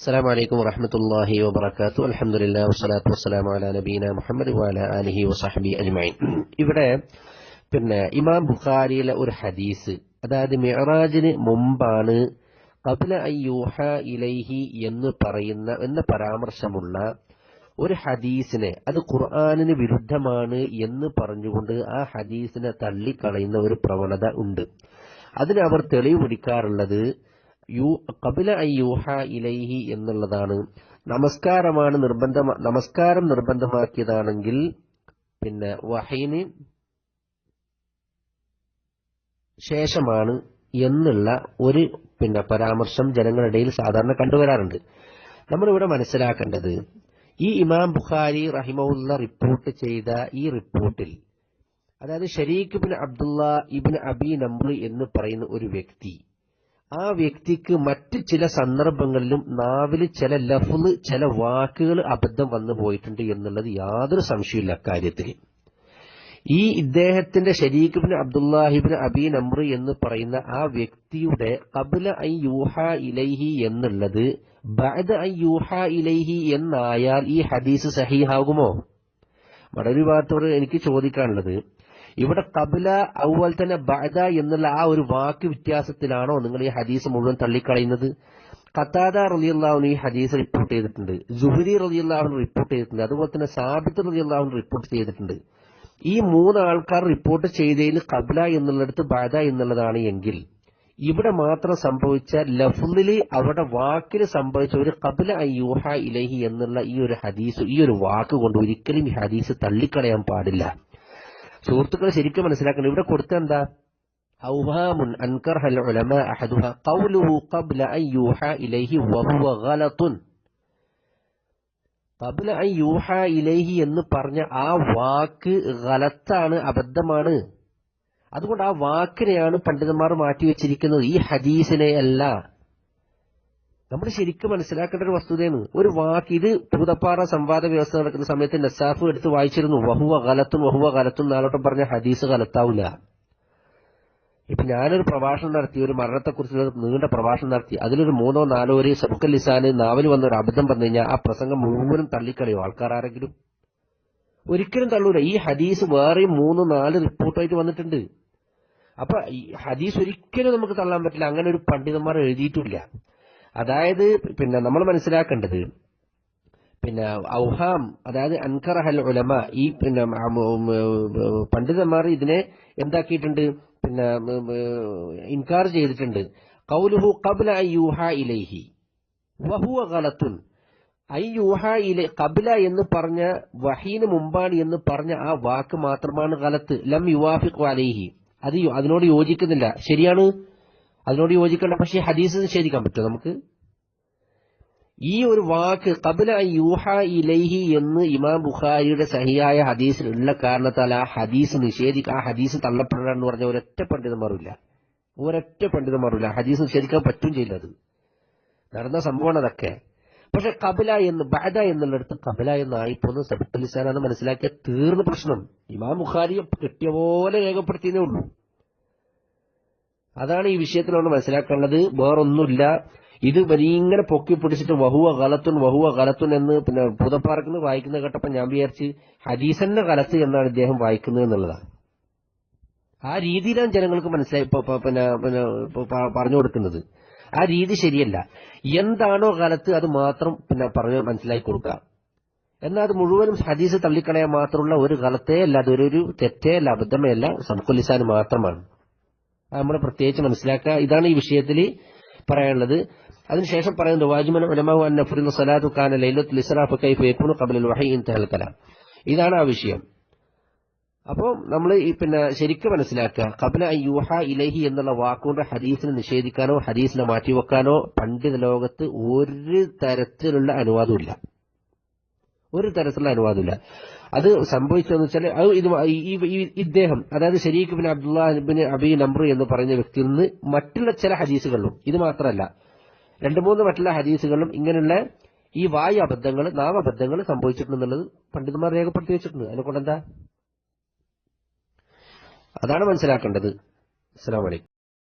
السلام عليكم ورحمة الله وبركاته. الحمد لله والصلاة والسلام على نبينا محمد وعلى آله وصحبه أجمعين. ഇവിടെ ഇമാം ബുഖാരിയിലെ ഒരു ഹദീസ്, അതായത് മിഅ്റാജിന് മുമ്പാണ് ഖബ്ല അൻ യൂഹ ഇലൈഹി എന്ന് പരാമർശമുള്ള ഒരു ഹദീസിനെ, അത് ഖുർആനിന് വിരുദ്ധമാണ് എന്ന് പറഞ്ഞുകൊണ്ട് ആ ഹദീസിനെ തള്ളിക്കളയുന്ന ഒരു പ്രവണത ഉണ്ട്. അതിന് അവർ തെളിവ് പിടിക്കാറുള്ളത് ഖബ്ല അൻ യൂഹ ഇലൈഹി എന്നുള്ളതാണ്. നമസ്കാരം നിർബന്ധമാക്കിയതാണെങ്കിൽ വഹയിന് ശേഷമാണ് എന്നുള്ള ഒരു പരാമർശം ജനങ്ങളിടയിൽ സാധാരണ കണ്ടുവരാറുണ്ട്. നമ്മളിവിടെ മനസ്സിലാക്കേണ്ടത്, ഈ ഇമാം ബുഖാരി റഹിമഹുല്ല റിപ്പോർട്ട് ചെയ്ത ഈ റിപ്പോർട്ടിൽ, അതായത് ശരീഖ് ഇബ്നു അബ്ദുള്ള ഇബ്നു അബി നംർ എന്ന് പറയുന്ന ഒരു വ്യക്തി, ആ വ്യക്തിക്ക് മറ്റ് ചില സന്ദർഭങ്ങളിലും നാവിൽ ചില ലഫ്ള്, ചില വാക്കുകൾ അബദ്ധം വന്നു പോയിട്ടുണ്ട് എന്നുള്ളത് യാതൊരു സംശയമില്ല അക്കാര്യത്തിൽ. ഈ ഇദ്ദേഹത്തിന്റെ ശരീഖ് ഇബ്നു അബ്ദുല്ലാഹി ഇബ്നു അബി നംർ എന്ന് പറയുന്ന ആ വ്യക്തിയുടെ ഖബ്ല അൻ യൂഹ ഇലൈഹി എന്നുള്ളത് ബഅദ അൻ യൂഹ ഇലൈഹി എന്നായാൽ ഈ ഹദീസ് സഹീഹാകുമോ? മറ്റൊരു ഭാഗത്തോട് എനിക്ക് ചോദിക്കാനുള്ളത്, ഇവിടെ ഖബ്ല അതുപോലെ തന്നെ ബഅദ എന്നുള്ള ആ ഒരു വാക്ക് വ്യത്യാസത്തിലാണോ നിങ്ങൾ ഈ ഹദീസ് മുഴുവൻ തള്ളിക്കളയുന്നത്? ഖതാദ റളിയല്ലാഹു അൻഹു ഈ ഹദീസ് റിപ്പോർട്ട് ചെയ്തിട്ടുണ്ട്, സുഹരി റളിയല്ലാഹു അൻഹു റിപ്പോർട്ട് ചെയ്തിട്ടുണ്ട്, അതുപോലെ തന്നെ സാബിത്ത് റളിയല്ലാഹു അൻഹു റിപ്പോർട്ട് ചെയ്തിട്ടുണ്ട്. ഈ മൂന്ന് ആൾക്കാർ റിപ്പോർട്ട് ചെയ്തതിൽ ഖബ്ല എന്നുള്ളിടത്ത് ബഅദ എന്നുള്ളതാണ് എങ്കിൽ, ഇവിടെ മാത്രം സംഭവിച്ച ലഫ്ളിൽ, അവിടെ വാക്കിൽ സംഭവിച്ച ഒരു ഖബ്ല അൻ യൂഹ ഇലൈഹി എന്നുള്ള ഈ ഒരു ഹദീസ്, ഈ ഒരു വാക്ക് കൊണ്ട് ഒരിക്കലും ഈ ഹദീസ് തള്ളിക്കളയാൻ പാടില്ല. സുഹൃത്തുക്കൾ ശരിക്കും മനസ്സിലാക്കണം. ഇവിടെ കൊടുത്ത എന്താ? ഔഹാമുൻ അൻകർഹൽ ഉലമാ അഹദുഹ ഖൗലുഹു ഖബ്ല അൻ യൂഹ ഇലൈഹി വഹുവ ഗലത്തുൻ. ഖബ്ല അൻ യൂഹ ഇലൈഹി എന്ന് പറഞ്ഞ ആ വാക്ക് ഗലത്താണ്, അബദ്ധമാണ്. അതുകൊണ്ട് ആ വാക്കിനെയാണ് പണ്ഡിതന്മാർ മാറ്റിവെച്ചിരിക്കുന്നത്, ഈ ഹദീസിനെ അല്ല. നമ്മൾ ശരിക്കും മനസ്സിലാക്കേണ്ട ഒരു വസ്തുതയാണ്. ഒരു വാക്ക്, ഇത് പൂതപ്പാറ സംവാദ വ്യവസ്ഥ നടക്കുന്ന സമയത്ത് നസാഫ് എടുത്ത് വായിച്ചിരുന്നു, വഹുവ ഗലത്തുൻ നാളോട്ടം പറഞ്ഞ ഹദീസ് ഗലത്താവില്ല. ഇപ്പൊ ഞാനൊരു പ്രഭാഷണം നടത്തി, ഒരു മരണത്തെക്കുറിച്ചുള്ള നീണ്ട പ്രഭാഷണം നടത്തി, അതിലൊരു 3-4 ഒരു സബ്ഖൽ ലിസാന് നാവിൽ വന്ന ഒരു അബദ്ധം പറഞ്ഞു കഴിഞ്ഞാൽ ആ പ്രസംഗം മുഴുവനും തള്ളിക്കളയോ ആൾക്കാർ ആരെങ്കിലും? ഒരിക്കലും തള്ളൂല. ഈ ഹദീസ് വേറെയും 3-4 റിപ്പോർട്ടായിട്ട് വന്നിട്ടുണ്ട്. അപ്പൊ ഈ ഹദീസ് ഒരിക്കലും നമുക്ക് തള്ളാൻ പറ്റില്ല. അങ്ങനെ ഒരു പണ്ഡിതന്മാർ എഴുതിയിട്ടില്ല. അതായത് നമ്മൾ മനസ്സിലാക്കേണ്ടത്, ഔഹാം, അതായത് അൻകറഹൽ ഉലമ, ഈ പണ്ഡിതന്മാർ ഇതിനെ എന്താക്കിയിട്ടുണ്ട്, ഇൻകാർ ചെയ്തിട്ടുണ്ട്. ഖൗലുഹു ഖബ്ല അൻ യൂഹ ഇലൈഹി വഹുവ ഗലത്തുൻ. അൻ യൂഹ ഇലൈ ഖബ്ല എന്ന് പറഞ്ഞ വഹീന് മുമ്പാണ് എന്ന് പറഞ്ഞ ആ വാക്ക് മാത്രമാണ് ഗലത്ത്. ലം യുവാഫിഖു അലൈഹി, അതിനോട് യോജിക്കുന്നില്ല. ശരിയാണ്, അതിനോട് യോജിക്കേണ്ട. പക്ഷേ ഹദീസ് നിഷേധിക്കാൻ പറ്റുമോ നമുക്ക്? ഈ ഒരു വാക്ക് ഖബ്ല അൻ യൂഹ ഇലൈഹി എന്ന് ഇമാം ബുഖാരിയുടെ സഹിയായ ഹദീസിൽ ഉള്ള കാരണത്താൽ ആ ഹദീസ് തള്ളപ്പെടാന്ന് പറഞ്ഞ ഒരൊറ്റ പണ്ഡിതന്മാരില്ല. ഹദീസ് നിഷേധിക്കാൻ പറ്റും ചെയ്യില്ല. അത് നടന്ന സംഭവമാണ് അതൊക്കെ. പക്ഷെ ഖബ്ല എന്ന് ബഅദ എന്നുള്ളിടത്ത് ഖബ്ല എന്നായിപ്പോന്ന് സബ്ഖൽ ലിസാനാണ് മനസ്സിലാക്കിയ തീർന്ന പ്രശ്നം. ഇമാം ബുഖാരി കിട്ടിയ പോലെ രേഖപ്പെടുത്തിയതേ ഉള്ളൂ. അതാണ് ഈ വിഷയത്തിൽ നമ്മൾ മനസ്സിലാക്കേണ്ടത്, വേറൊന്നുമില്ല. ഇത് ഇങ്ങനെ പൊക്കി പിടിച്ചിട്ട് വഹുവ ഗലത്തുൻ എന്ന് പുതപ്പാറക്കുന്ന വായിക്കുന്ന കേട്ടപ്പോൾ ഞാൻ വിചാരിച്ച് ഹദീസന്റെ ഗലത്ത് എന്നാണ് ഇദ്ദേഹം വായിക്കുന്നത് എന്നുള്ളതാണ്. ആ രീതിയിലാണ് ജനങ്ങൾക്ക് മനസ്സിലായി പറഞ്ഞു കൊടുക്കുന്നത്. ആ രീതി ശരിയല്ല. എന്താണോ ഗലത്ത് അത് മാത്രം പറഞ്ഞ് മനസ്സിലാക്കി കൊടുക്കുക. എന്നാൽ അത് മുഴുവനും ഹദീസ് തള്ളിക്കളയാൻ മാത്രമുള്ള ഒരു ഗലത്തേ അല്ല, അതൊരു തെറ്റേ അല്ല, അബദ്ധമേ അല്ല, സബ്ഖുൽ ലിസാൻ മാത്രമാണ്. നമ്മൾ പ്രത്യേകിച്ച് മനസ്സിലാക്കുക. ഇതാണ് ഈ വിഷയത്തിൽ പറയാനുള്ളത്. അതിനുശേഷം പറയുന്നത്, വാജിബുൻ ഉലമാഉ അൻ നഫ്റുൽ സ്വലാത്തു കാന ലൈലത്തുൽ ഇസ്റാ ഫകൈഫ യകൂനു ഖബ്ല അൽ വഹി ഇൻതഹൽ കലാം. ഇതാണ് ആ വിഷയം. അപ്പോൾ നമ്മൾ ശരിക്കും മനസ്സിലാക്കുക, ഖബ്ല അൻ യൂഹ ഇലൈഹി എന്നുള്ള വാക്കുകൊണ്ട് ഹദീസിനെ നിഷേധിക്കാനോ ഹദീസിനെ മാറ്റിവെക്കാനോ പണ്ഡിത ലോകത്ത് ഒരു തരത്തിലുള്ള അനുവാദമില്ല. അത് സംഭവിച്ചതെന്ന് വെച്ചാൽ, ഇദ്ദേഹം, അതായത് ശരീഖ് ഇബ്നു അബ്ദുള്ള ഇബ്നു അബി നംർ എന്ന് പറയുന്ന വ്യക്തിയിൽ നിന്ന് മറ്റുള്ള ചില ഹദീസുകളിലും, ഇത് മാത്രമല്ല 2-3 മറ്റുള്ള ഹദീസുകളിലും ഇങ്ങനെയുള്ള ഈ നാമബദ്ധങ്ങൾ സംഭവിച്ചിട്ടുണ്ടെന്നുള്ളത് പണ്ഡിതന്മാർ രേഖപ്പെടുത്തി വെച്ചിട്ടുണ്ട്. അതിനെക്കൊണ്ടെന്താ? അതാണ് മനസ്സിലാക്കേണ്ടത്. അസ്സലാമു അലൈക്കും.